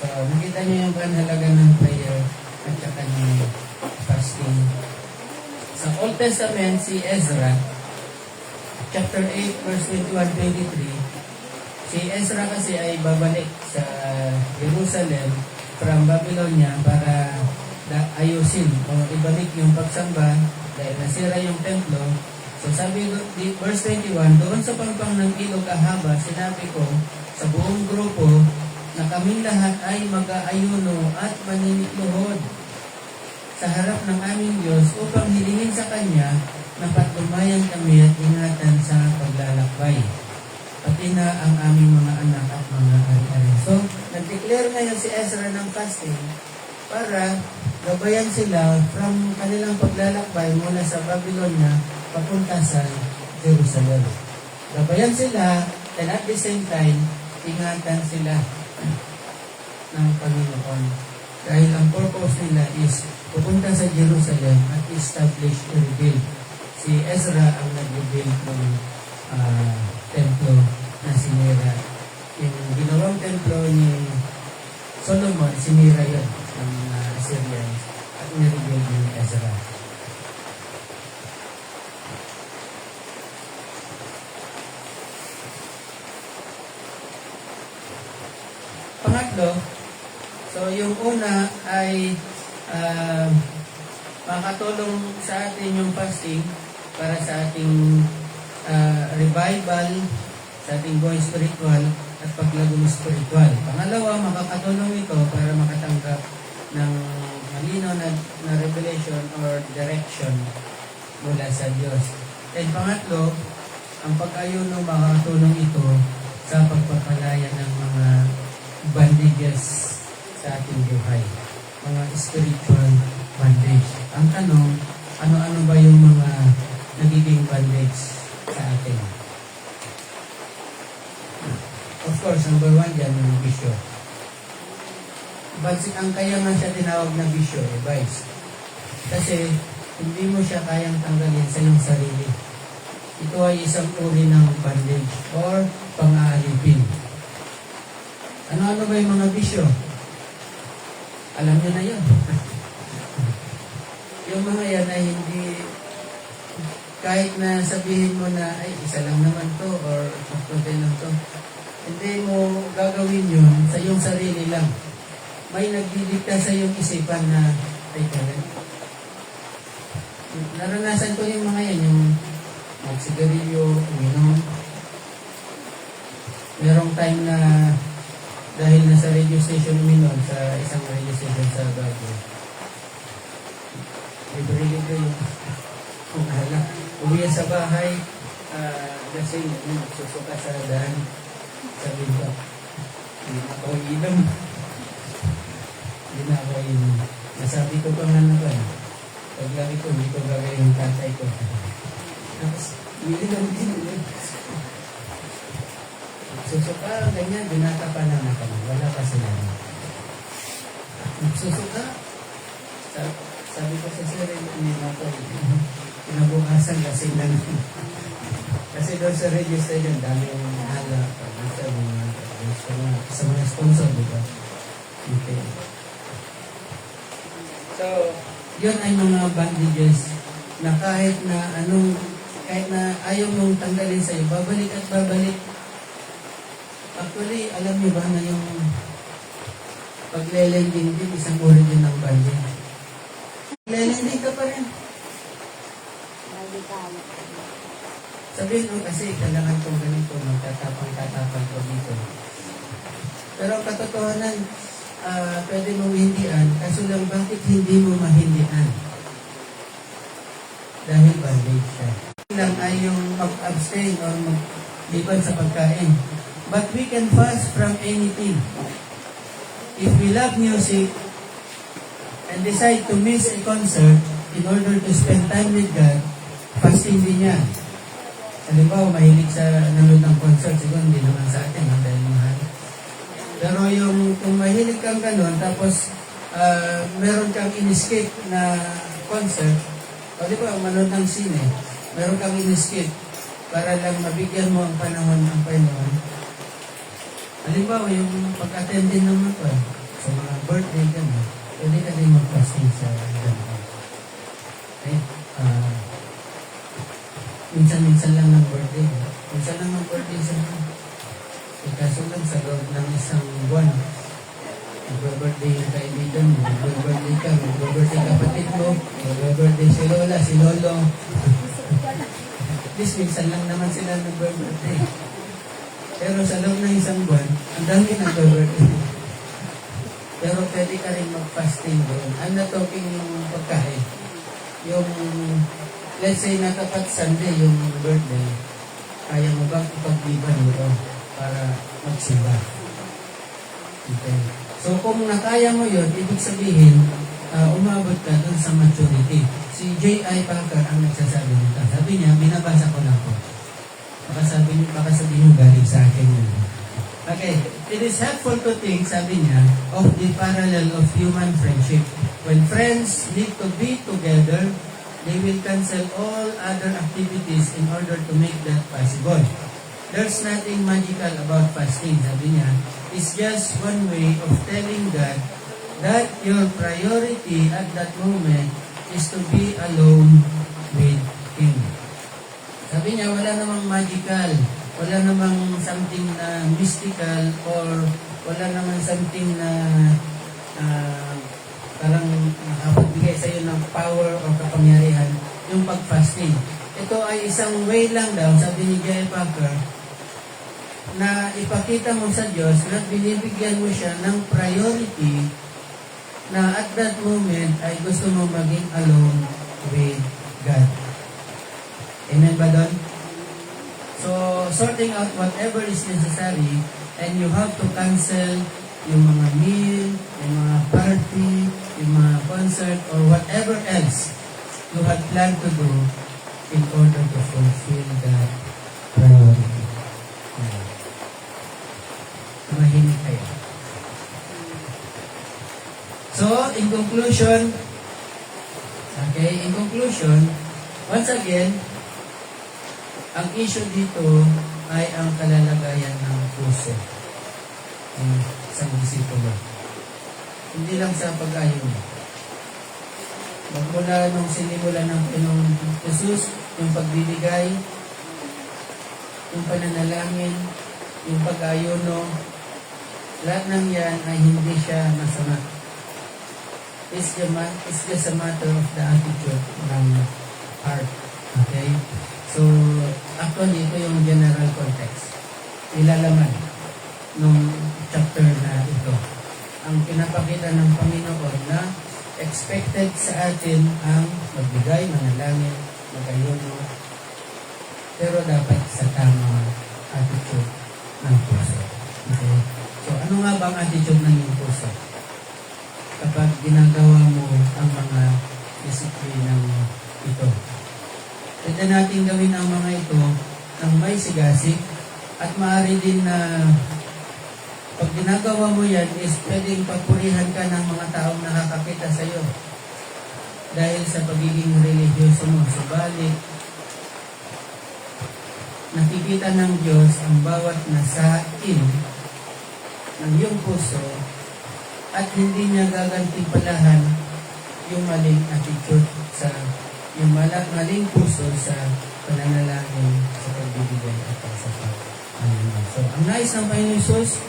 So, nakita niyo yung panhalaga ng prayer at saka ng fasting. Sa Old Testament, si Ezra, chapter 8, verse 21-23, si Ezra kasi ay babalik sa Jerusalem from Babylonia para ayusin o ibalik yung pagsamba dahil nasira yung templo. So sabi verse 21, doon sa pampang ng ilog Ahaba, sinabi ko sa buong grupo na kaming lahat ay mag-aayuno at maninikluhod sa harap ng aming Diyos upang hilingin sa Kanya na patnubayan kami at ingatan sa paglalakbay, pati na ang aming mga anak at mga ari-ari. So, nag-declare ngayon si Ezra ng fasting para gabayan sila from kanilang paglalakbay mula sa Babylonia papunta sa Jerusalem. Gabayan sila and at the same time, ingatan sila ng Panginoon. Dahil ang purpose nila is pupunta sa Jerusalem at establish or rebuild. Si Ezra ang nag-rebuild ng templo na sinira. Yung ginawang templo ni Solomon, sinira yun ng Assyrians at nirebuild ni Ezra. Pangatlo, so yung una ay makatulong sa atin yung fasting para sa ating revival, sa ating buhay spiritual at paglagong spiritual. Pangalawa, makakatulong ito para makatanggap ng malinaw na revelation or direction mula sa Diyos. And pangatlo, ang pag-ayuno makakatulong ito sa pagpapalaya ng mga bandages sa ating buhay, mga spiritual bandage. Ang tanong, ano-ano ba yung mga nagiging bandage sa atin? Of course, number one dyan, yung bisyo. But ang kaya nga siya tinawag na bisyo, vice. Kasi hindi mo siya kayang tanggalin sa iyong sarili. Ito ay isang uri ng bandage or pang-aalipin. Ano-ano ba yung mga bisyo? Alam niyo na yun. Yung mga yan ay hindi, kahit na sabihin mo na, ay, isa lang naman to, or konti lang to, hindi mo gagawin yun sa iyong sarili lang. May nagdidikta sa iyong isipan na, ay, kaya. Naranasan ko yung mga yan, yung magsigarilyo, uminom. Merong time na, dahil nasa radio station uminom, sa isang radio station sa Bago, libre-libre yung kung hala. Uwi sa bahay, kasi susuka sa daan, sabi ko, hindi na ako inom. Hindi na ako inom. Nasabi ko pa nga na ba, paglaki ko, hindi ko gagawin yung tatay ko. Tapos, uminom din. Susuka, ganyan, binata pa na kami. Wala pa sila. Susuka, sabi ko sa sir, hindi na ako, kinabukasan kasi lang. Kasi doon sa register yun, dami yung hala, sa mga sponsor, di ba? Okay. So, yun ay mga bandages na kahit na ayaw mong tanggalin sa'yo, babalik at babalik. Actually, alam niyo ba na yung pagle-lending din, isang uri din ng bandage. Pagle-lending ka pa rin. Sabihin mo kasi, kailangan ko ganito, magtatapang-tatapang ko dito. Pero ang katotohanan, pwede mong hindian, kaso lang bakit hindi mo mahindian? Dahil bandage siya. Lang ay yung mag-abstain o mag-liban sa pagkain. But we can fast from anything. If we love music and decide to miss a concert in order to spend time with God, fasting din yan. Halimbawa, mahilig sa nanood ng concert, siguro hindi naman sa atin, dahil mahal. Pero yung kung mahilig kang gano'n, tapos meron kang in-escape na concert, o di ba, manood ng sine, meron kang in-escape para lang mabigyan mo ang panahon ng Panginoon. Halimbawa, yung pag-attend din ng mga birthday ka na, pwede ka rin mag-fasting sa January. Okay? Minsan-minsan lang ng birthday. Minsan lang ng birthday sa mga. Kaso lang sa loob ng isang buwan, mag-birthday yung kaibigan mo, mag-birthday ka, mag-birthday kapatid mo, mag-birthday si Lola, si Lolo. At least minsan lang naman sila nag-birthday. Pero sa loob ng isang buwan, ang dami nag-birthday. Pero pwede ka rin mag-fasting doon. I'm not talking yung pagkain. Yung, let's say, natapat Sunday yung birthday, kaya mo bang ipagliban mo para magsimba? Okay. So, kung nakaya mo yun, ibig sabihin, umabot ka dun sa maturity. Si J.I. Packer ang nagsasabi nito. Sabi niya, binabasa ko lang po. Baka sabihin galing sa akin yun. Okay. It is helpful to think, sabi niya, of the parallel of human friendship. When friends need to be together, they will cancel all other activities in order to make that possible. There's nothing magical about fasting, sabi niya. It's just one way of telling God that your priority at that moment is to be alone with Him. Sabi niya, wala namang magical, wala namang something na mystical, or wala namang something na parang nakapagbigay sa iyo ng power o kapangyarihan, yung pag-fasting. Ito ay isang way lang daw, sabi ni J.I. Packer, na ipakita mo sa Diyos na binibigyan mo siya ng priority na at that moment ay gusto mo maging alone with God. Amen ba doon? So, sorting out whatever is necessary, and you have to cancel yung mga meal, yung mga party, yung mga concert, or whatever else you had planned to do in order to fulfill that priority. Mahinig kayo. So, in conclusion, once again, ang issue dito ay ang kalalagayan ng puso ng isang disipulo. Hindi lang sa pag-ayon. Magmula nung sinimula ng Panginoon Jesus, yung pagbibigay, yung pananalangin, yung pag-ayuno, lahat ng yan ay hindi siya masama. It's just a matter of the attitude ng heart. Okay? So, actually, ito yung general context. Nilalaman nung chapter na ito. Ang pinapakita ng Panginoon na expected sa atin ang magbigay, manalangin, mag-ayuno, pero dapat sa tamang attitude ng puso. Okay? So, ano nga ba ang attitude ng iyong puso? Kapag ginagawa mo ang mga disiplinang ito. Pwede natin gawin ang mga ito ng may sigasig, at maaari din na pag ginagawa mo yan is pwedeng papurihan ka ng mga taong nakakakita sa iyo dahil sa pagiging religyoso mo. Subalit, nakikita ng Diyos ang bawat nasain ng iyong puso at hindi niya gagantimpalahan yung maling attitude sa yung maling puso sa pananalangin, sa pagbibigay at sa pag-ayuno. So, ang nais ng Panginoon Jesus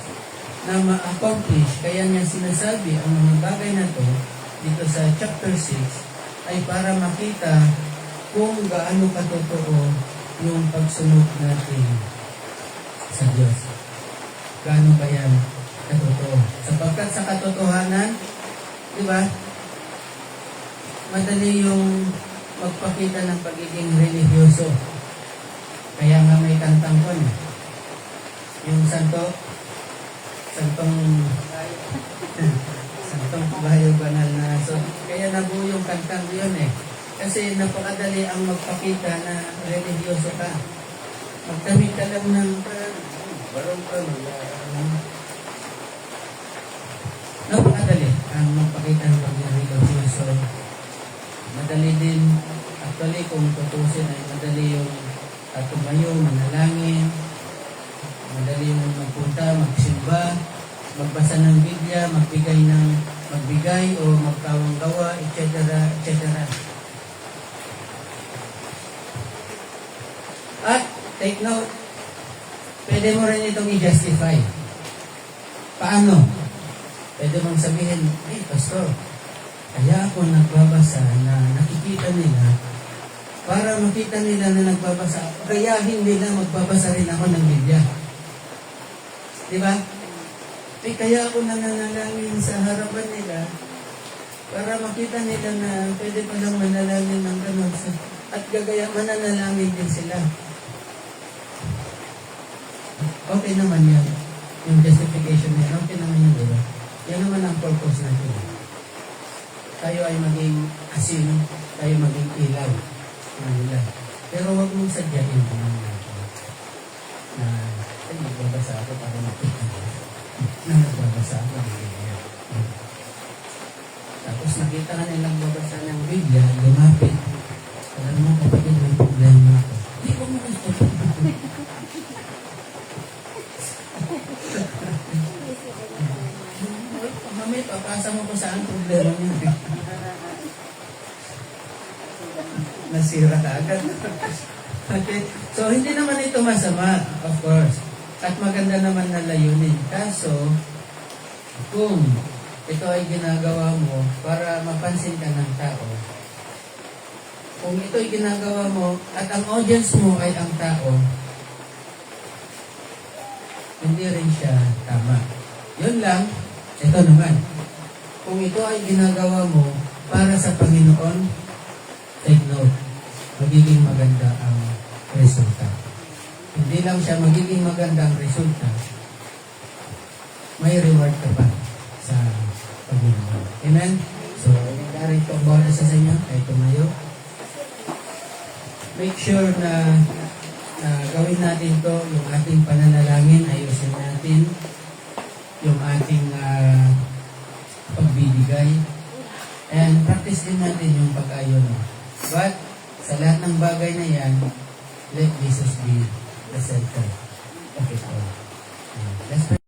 na ma-accomplish, kaya niya sinasabi ang mga bagay na to dito sa chapter 6 ay para makita kung gaano katotoo yung pagsunod natin sa Diyos. Gaano ba yan katotoo? Sapagkat sa katotohanan, di ba, madali yung magpakita ng pagiging religyoso. Kaya nga may kantang ko na. Yung santong bahayo banal na. So, kaya nabuo yung kantang yun eh. Kasi napakadali ang magpakita na religyoso ka. Magdamit ka lang ng barong ka. Napakadali ang magpakita ng pagiging religyoso. Madali din, actually kung tutusin ay madali yung tumayo, manalangin, madali yung magpunta, magsimba, magbasa ng Biblia, sila magbigay o magkawang gawa, etc. etc. At, take note, pwede mo rin itong i-justify. Paano? Pwede mong sabihin, Pastor, kaya ako nagbabasa na nakikita nila, para makita nila na nagbabasa, gayahin nila magbabasa rin ako ng Biblia. Di ba? Kaya ako nananalangin sa harapan nila, para makita nila na pwede palang manalangin ng ganun. At mananalangin din sila. Okay naman yan. Yung justification niya, okay naman yun, diba? Yan naman ang purpose natin. Tayo ay maging asin, tayo maging ilaw. Pero wag mong sadyain ko naman na nagbabasa ako para makita na nagbabasa ako ng Biblia. Tapos nakita ka na nagbabasa ng Biblia, lumapit. Alam mo, kapatid, may problema ako. Hindi ko mo gusto. Mamay, papasa mo ko saan problema niya. Nasira ka agad. Okay. So, hindi naman ito masama, of course. At maganda naman na layunin. Kaso, kung ito ay ginagawa mo para mapansin ka ng tao, kung ito ay ginagawa mo at ang audience mo ay ang tao, hindi rin siya tama. Yun lang, ito naman. Kung ito ay ginagawa mo para sa Panginoon, take note, magiging maganda ang resulta. Hindi lang siya magiging maganda ang resulta, may reward ka pa sa Panginoon. Amen? So, encourage ko bawat isa sa inyo ay tumayo. Make sure na gawin natin to, yung ating pananalangin, ayusin natin yung ating pagbibigay, and practice din natin yung pag-ayon. But, sa lahat ng bagay na yan, let Jesus be the center of it all. Let's pray.